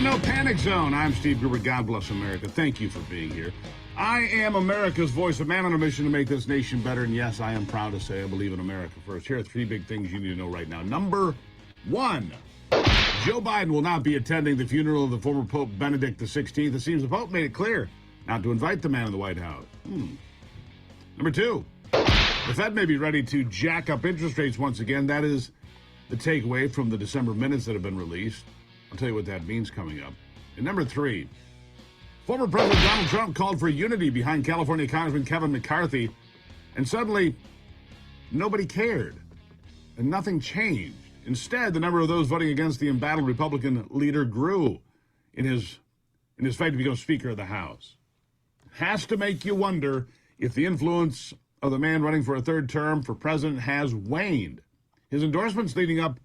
No Panic Zone. I'm Steve Gruber. God bless America. Thank you for being here. I am America's voice, a man on a mission to make this nation better. And yes, I am proud to say I believe in America first. Here are three big things you need to know right now. Number one, Joe Biden will not be attending the funeral of the former Pope Benedict XVI. It seems the Pope made it clear not to invite the man in the White House. Number two, the Fed may be ready to jack up interest rates once again. That is the takeaway from the December minutes that have been released. I'll tell you what that means coming up. And number three, former President Donald Trump called for unity behind California Congressman Kevin McCarthy, and suddenly nobody cared and nothing changed. Instead, the number of those voting against the embattled Republican leader grew in his fight to become Speaker of the House. Has to make you wonder if the influence of the man running for a third term for president has waned. His endorsements leading up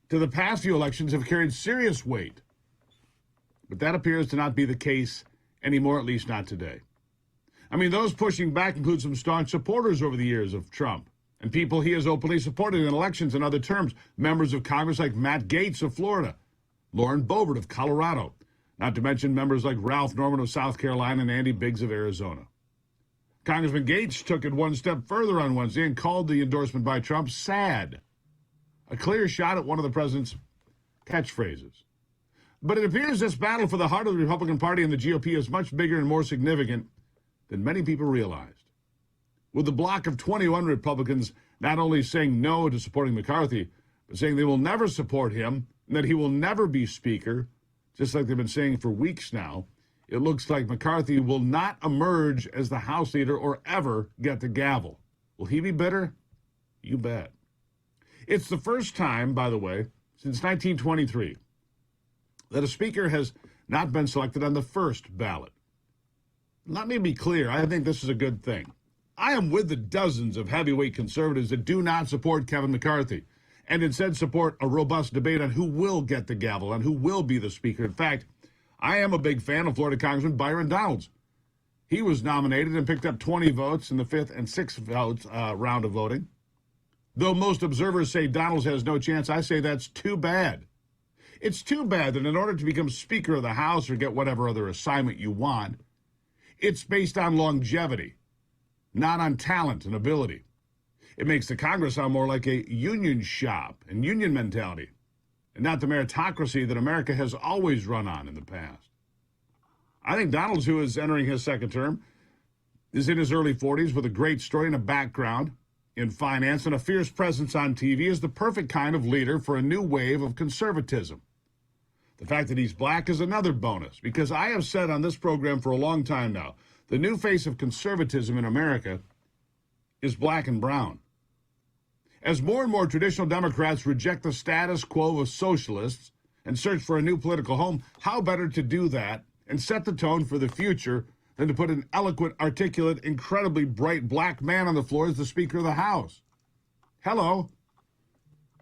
to the past few elections have carried serious weight. But that appears to not be the case anymore, at least not today. I mean, those pushing back include some staunch supporters over the years of Trump and people he has openly supported in elections and other terms. Members of Congress like Matt Gaetz of Florida, Lauren Boebert of Colorado, not to mention members like Ralph Norman of South Carolina and Andy Biggs of Arizona. Congressman Gaetz took it one step further on Wednesday and called the endorsement by Trump sad. A clear shot at one of the president's catchphrases. But it appears this battle for the heart of the Republican Party and the GOP is much bigger and more significant than many people realized. With the block of 21 Republicans not only saying no to supporting McCarthy, but saying they will never support him and that he will never be Speaker, just like they've been saying for weeks now, it looks like McCarthy will not emerge as the House leader or ever get the gavel. Will he be bitter? You bet. It's the first time, by the way, since 1923, that a speaker has not been selected on the first ballot. Let me be clear, I think this is a good thing. I am with the dozens of heavyweight conservatives that do not support Kevin McCarthy and instead support a robust debate on who will get the gavel and who will be the speaker. In fact, I am a big fan of Florida Congressman Byron Donalds. He was nominated and picked up 20 votes in the fifth and sixth votes round of voting. Though most observers say Donalds has no chance, I say that's too bad. It's too bad that in order to become Speaker of the House or get whatever other assignment you want, it's based on longevity, not on talent and ability. It makes the Congress sound more like a union shop and union mentality, and not the meritocracy that America has always run on in the past. I think Donalds, who is entering his second term, is in his early 40s with a great story and a background in finance and a fierce presence on TV, is the perfect kind of leader for a new wave of conservatism. The fact that he's black is another bonus, because I have said on this program for a long time now, the new face of conservatism in America is black and brown. As more and more traditional Democrats reject the status quo of socialists and search for a new political home, how better to do that and set the tone for the future than to put an eloquent, articulate, incredibly bright black man on the floor as the Speaker of the House? Hello.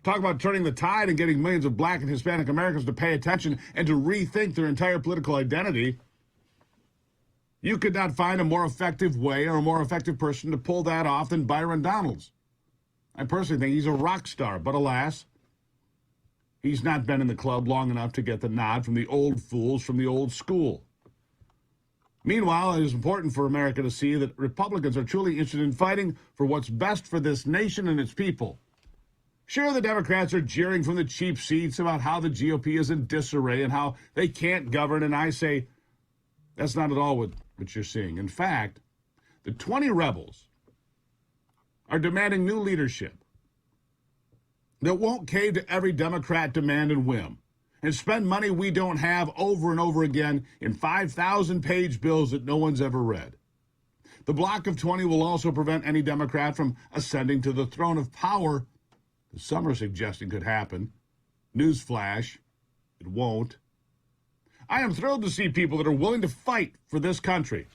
Talk about turning the tide and getting millions of black and Hispanic Americans to pay attention and to rethink their entire political identity. You could not find a more effective way or a more effective person to pull that off than Byron Donalds. I personally think he's a rock star, but alas, he's not been in the club long enough to get the nod from the old fools from the old school. Meanwhile, it is important for America to see that Republicans are truly interested in fighting for what's best for this nation and its people. Sure, the Democrats are jeering from the cheap seats about how the GOP is in disarray and how they can't govern, and I say that's not at all what you're seeing. In fact, the 20 rebels are demanding new leadership that won't cave to every Democrat demand and whim and spend money we don't have over and over again in 5,000-page bills that no one's ever read. The block of 20 will also prevent any Democrat from ascending to the throne of power that some are suggesting could happen. Newsflash, it won't. I am thrilled to see people that are willing to fight for this country,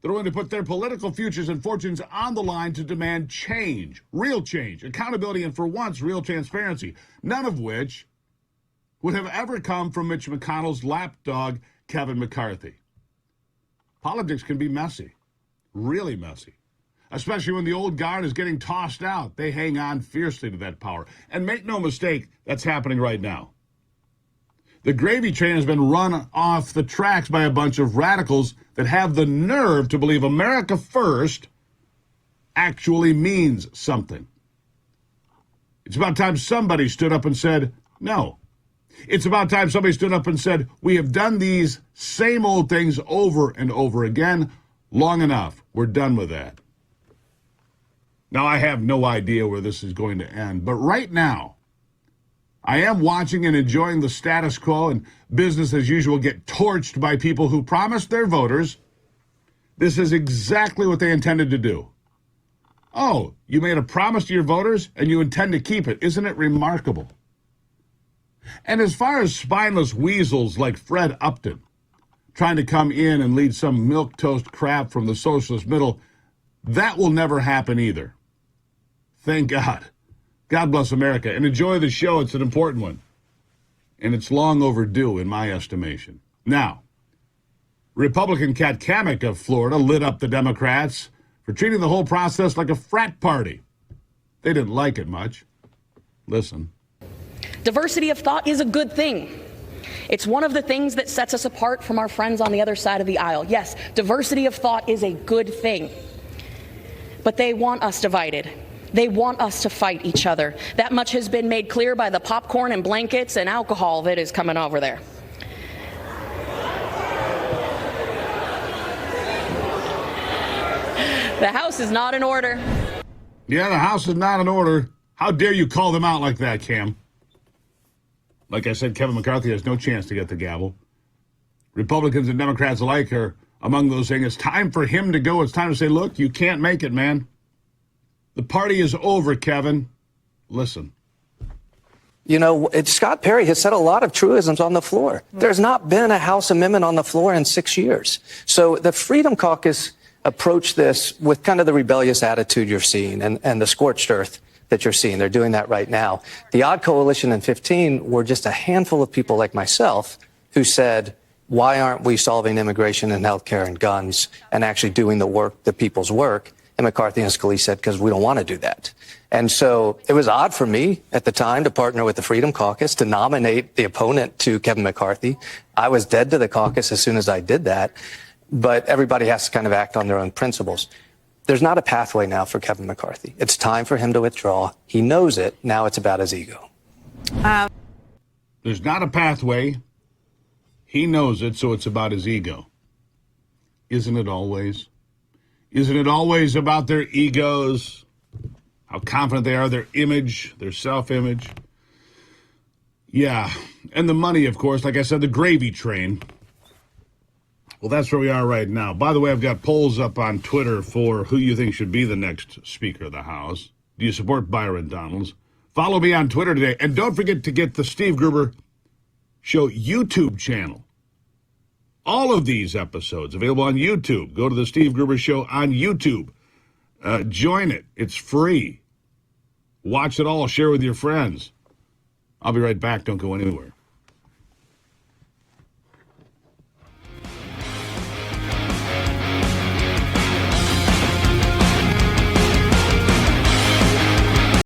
that are willing to put their political futures and fortunes on the line to demand change, real change, accountability, and for once, real transparency, none of which would have ever come from Mitch McConnell's lapdog, Kevin McCarthy. Politics can be messy, really messy, especially when the old guard is getting tossed out. They hang on fiercely to that power. And make no mistake, that's happening right now. The gravy train has been run off the tracks by a bunch of radicals that have the nerve to believe America first actually means something. It's about time somebody stood up and said, no. It's about time somebody stood up and said, we have done these same old things over and over again long enough. We're done with that. Now, I have no idea where this is going to end, but right now, I am watching and enjoying the status quo and business as usual get torched by people who promised their voters this is exactly what they intended to do. Oh, you made a promise to your voters and you intend to keep it. Isn't it remarkable? And as far as spineless weasels like Fred Upton trying to come in and lead some milquetoast crap from the socialist middle, that will never happen either. Thank God. God bless America. And enjoy the show. It's an important one. And it's long overdue in my estimation. Now, Republican Kat Cammack of Florida lit up the Democrats for treating the whole process like a frat party. They didn't like it much. Listen. Diversity of thought is a good thing. It's one of the things that sets us apart from our friends on the other side of the aisle. Yes, diversity of thought is a good thing. But they want us divided. They want us to fight each other. That much has been made clear by the popcorn and blankets and alcohol that is coming over there. The House is not in order. Yeah, the House is not in order. How dare you call them out like that, Cam? Like I said, Kevin McCarthy has no chance to get the gavel. Republicans and Democrats alike are among those saying it's time for him to go. It's time to say, look, you can't make it, man. The party is over, Kevin. Listen. You know, Scott Perry has said a lot of truisms on the floor. There's not been a House amendment on the floor in 6 years. So the Freedom Caucus approached this with kind of the rebellious attitude you're seeing and the scorched earth that you're seeing. They're doing that right now. The Odd Coalition in 15 were just a handful of people like myself who said, why aren't we solving immigration and healthcare and guns and actually doing the work, the people's work? And McCarthy and Scalise said, because we don't want to do that. And so it was odd for me at the time to partner with the Freedom Caucus to nominate the opponent to Kevin McCarthy. I was dead to the caucus as soon as I did that. But everybody has to kind of act on their own principles. There's not a pathway now for Kevin McCarthy. It's time for him to withdraw. He knows it. Now it's about his ego. There's not a pathway. He knows it, so it's about his ego. Isn't it always? Isn't it always about their egos, how confident they are, their image, their self-image? Yeah, and the money, of course, like I said, the gravy train. Well, that's where we are right now. By the way, I've got polls up on Twitter for who you think should be the next Speaker of the House. Do you support Byron Donalds? Follow me on Twitter today. And don't forget to get the Steve Gruber Show YouTube channel. All of these episodes available on YouTube. Go to the Steve Gruber Show on YouTube. Join it. It's free. Watch it all. Share with your friends. I'll be right back. Don't go anywhere.